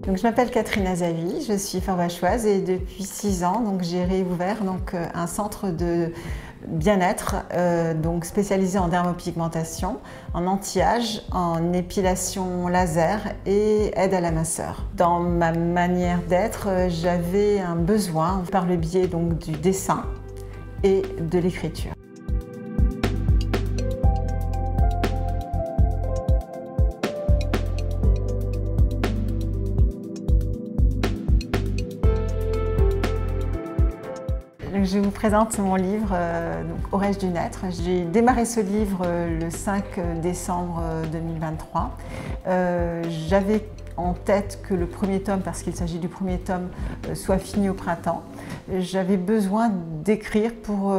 Donc, je m'appelle Catherine Azavi, je suis forbachoise et depuis 6 ans, j'ai réouvert un centre de bien-être spécialisé en dermopigmentation, en anti-âge, en épilation laser et aide à la minceur. Dans ma manière d'être, j'avais un besoin par le biais du dessin et de l'écriture. Je vous présente mon livre Aurais-je dû naître. J'ai démarré ce livre le 5 décembre 2023. J'avais en tête que le premier tome, parce qu'il s'agit du premier tome, soit fini au printemps. J'avais besoin d'écrire pour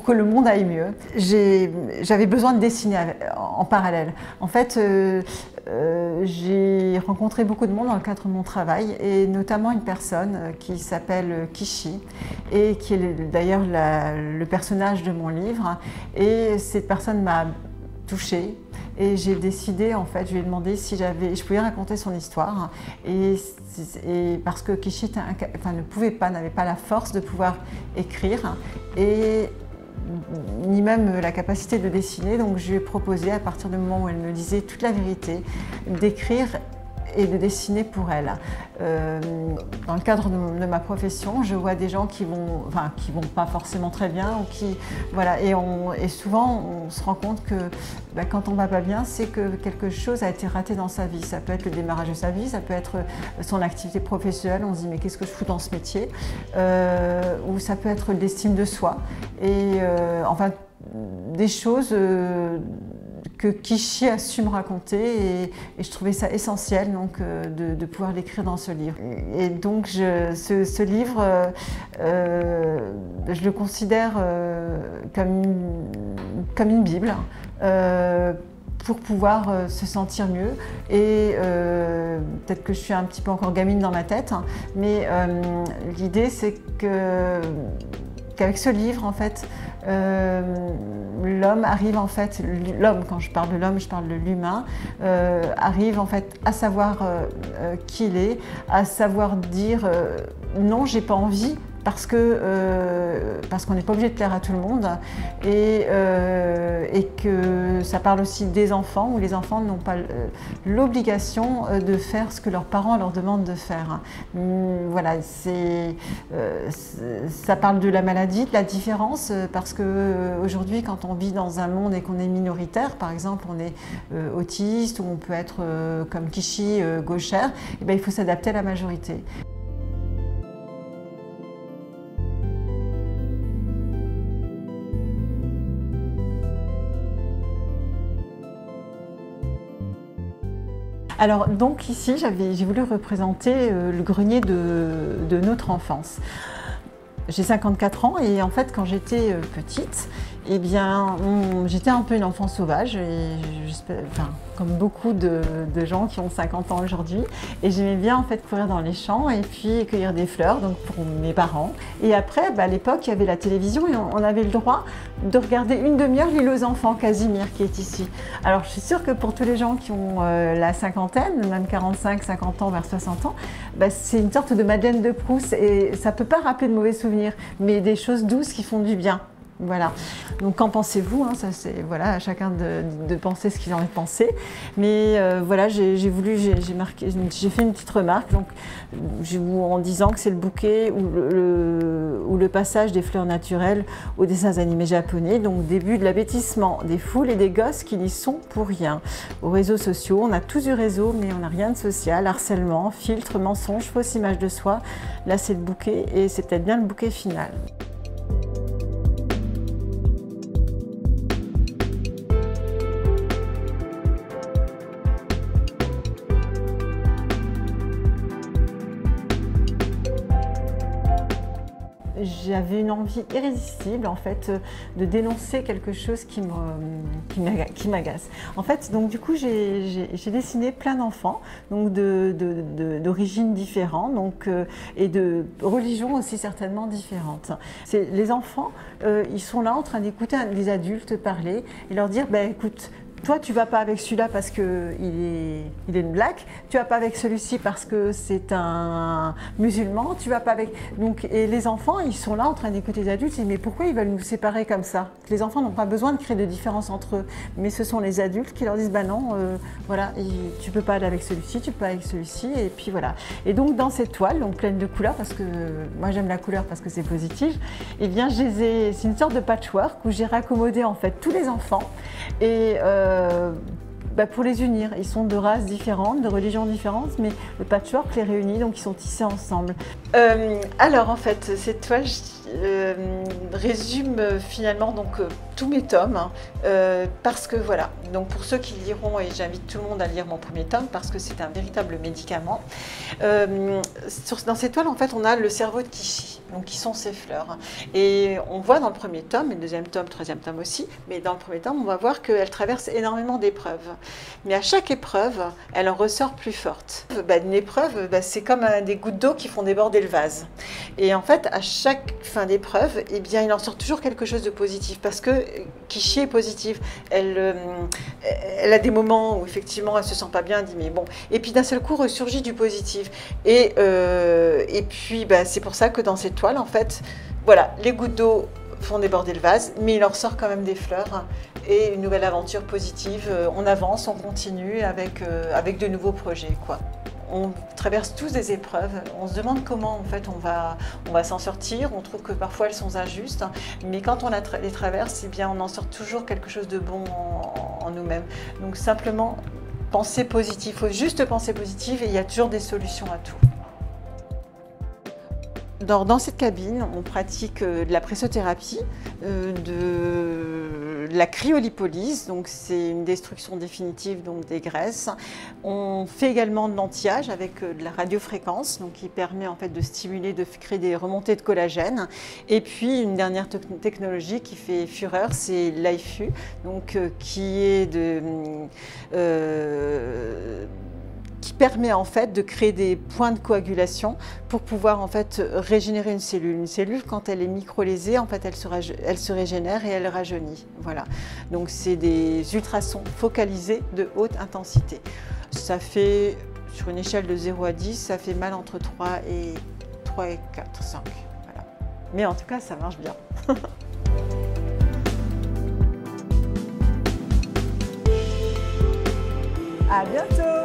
que le monde aille mieux. J'avais besoin de dessiner en parallèle. En fait, j'ai rencontré beaucoup de monde dans le cadre de mon travail et notamment une personne qui s'appelle Kishi et qui est d'ailleurs le personnage de mon livre. Et cette personne m'a touchée et j'ai décidé, en fait, je lui ai demandé si je pouvais raconter son histoire et parce que Kishi n'avait pas la force de pouvoir écrire et ni même la capacité de dessiner, donc je lui ai proposé, à partir du moment où elle me disait toute la vérité, d'écrire et de dessiner pour elle. Dans le cadre de ma profession, je vois des gens qui vont pas forcément très bien, ou et souvent on se rend compte que quand on va pas bien, c'est que quelque chose a été raté dans sa vie. Ça peut être le démarrage de sa vie, ça peut être son activité professionnelle, on se dit mais qu'est-ce que je fous dans ce métier, ou ça peut être l'estime de soi, et des choses que Kishi a su me raconter et je trouvais ça essentiel de pouvoir l'écrire dans ce livre. Et donc ce livre, je le considère comme une Bible pour pouvoir se sentir mieux. Et peut-être que je suis un petit peu encore gamine dans ma tête, mais l'idée c'est qu'avec ce livre, en fait, l'homme arrive, l'homme, quand je parle de l'homme, je parle de l'humain, arrive en fait à savoir qui il est, à savoir dire non, j'ai pas envie, parce qu'on n'est pas obligé de plaire à tout le monde, et que ça parle aussi des enfants, où les enfants n'ont pas l'obligation de faire ce que leurs parents leur demandent de faire. Voilà, ça parle de la maladie, de la différence, parce qu'aujourd'hui, quand on vit dans un monde et qu'on est minoritaire, par exemple, on est autiste, ou on peut être comme Kishi, gauchère, et bien, il faut s'adapter à la majorité. Alors donc ici, j'ai voulu représenter le grenier de notre enfance. J'ai 54 ans et en fait quand j'étais petite, eh bien j'étais un peu une enfant sauvage, et comme beaucoup de gens qui ont 50 ans aujourd'hui, et j'aimais bien en fait courir dans les champs et puis cueillir des fleurs pour mes parents. Et après, à l'époque, il y avait la télévision et on avait le droit de regarder une demi-heure L'île aux enfants, Casimir, qui est ici. Alors je suis sûre que pour tous les gens qui ont la cinquantaine, même 45, 50 ans, vers 60 ans, c'est une sorte de Madeleine de Proust, et ça ne peut pas rappeler de mauvais souvenirs, mais des choses douces qui font du bien. Voilà. Donc qu'en pensez-vous, hein, ça c'est à chacun de penser ce qu'il en a pensé. Mais j'ai fait une petite remarque en disant que c'est le bouquet ou le passage des fleurs naturelles aux dessins animés japonais, donc début de l'abêtissement des foules et des gosses qui n'y sont pour rien. Aux réseaux sociaux, on a tous du réseau, mais on n'a rien de social, harcèlement, filtre, mensonge, fausse image de soi. Là c'est le bouquet, et c'est peut-être bien le bouquet final. J'avais une envie irrésistible en fait de dénoncer quelque chose qui m'agace. En fait, donc du coup, j'ai dessiné plein d'enfants, d'origines différentes, et de religions aussi certainement différentes. Les enfants, ils sont là en train d'écouter des adultes parler et leur dire, écoute, toi, tu vas pas avec celui-là parce qu'il est une black, tu vas pas avec celui-ci parce que c'est un musulman, tu vas pas avec... Donc, et les enfants, ils sont là en train d'écouter les adultes, ils disent mais pourquoi ils veulent nous séparer comme ça? Les enfants n'ont pas besoin de créer de différence entre eux, mais ce sont les adultes qui leur disent bah non, voilà, tu peux pas aller avec celui-ci, tu peux pas aller avec celui-ci, et puis voilà. Et donc dans cette toile, donc pleine de couleurs, parce que moi j'aime la couleur parce que c'est positif, et bien c'est une sorte de patchwork où j'ai raccommodé en fait tous les enfants et pour les unir. Ils sont de races différentes, de religions différentes, mais le patchwork les réunit, donc ils sont tissés ensemble. Alors en fait, cette toile résume finalement donc tous mes tomes, parce que voilà, donc pour ceux qui liront, et j'invite tout le monde à lire mon premier tome parce que c'est un véritable médicament. Dans cette toile en fait on a le cerveau de Kishi, donc qui sont ces fleurs, et on voit dans le premier tome, et le deuxième tome, troisième tome aussi, mais dans le premier tome on va voir qu'elle traverse énormément d'épreuves, mais à chaque épreuve elle en ressort plus forte. Une épreuve, c'est comme des gouttes d'eau qui font déborder le vase, et en fait à chaque fin d'épreuve, eh bien il en sort toujours quelque chose de positif, parce que Kishi est positive. Elle a des moments où effectivement elle se sent pas bien, elle dit mais bon, et puis d'un seul coup ressurgit du positif, et puis c'est pour ça que dans cette toile en fait, voilà, les gouttes d'eau font déborder le vase, mais il en sort quand même des fleurs et une nouvelle aventure positive. On avance, on continue avec de nouveaux projets, quoi. On traverse tous des épreuves, on se demande comment en fait on va s'en sortir, on trouve que parfois elles sont injustes, mais quand on les traverse, eh bien on en sort toujours quelque chose de bon en nous-mêmes. Donc simplement penser positif, il faut juste penser positif et il y a toujours des solutions à tout. Dans cette cabine, on pratique de la pressothérapie, de la cryolipolyse, donc c'est une destruction définitive donc des graisses. On fait également de l'anti-âge avec de la radiofréquence, donc qui permet en fait de stimuler, de créer des remontées de collagène. Et puis une dernière technologie qui fait fureur, c'est l'IFU, donc qui est qui permet en fait de créer des points de coagulation pour pouvoir en fait régénérer une cellule. Une cellule, quand elle est microlésée, en fait elle se régénère et elle rajeunit. Voilà. Donc c'est des ultrasons focalisés de haute intensité. Ça fait, sur une échelle de 0 à 10, ça fait mal entre 3 et 4, 5. Voilà. Mais en tout cas, ça marche bien. À bientôt!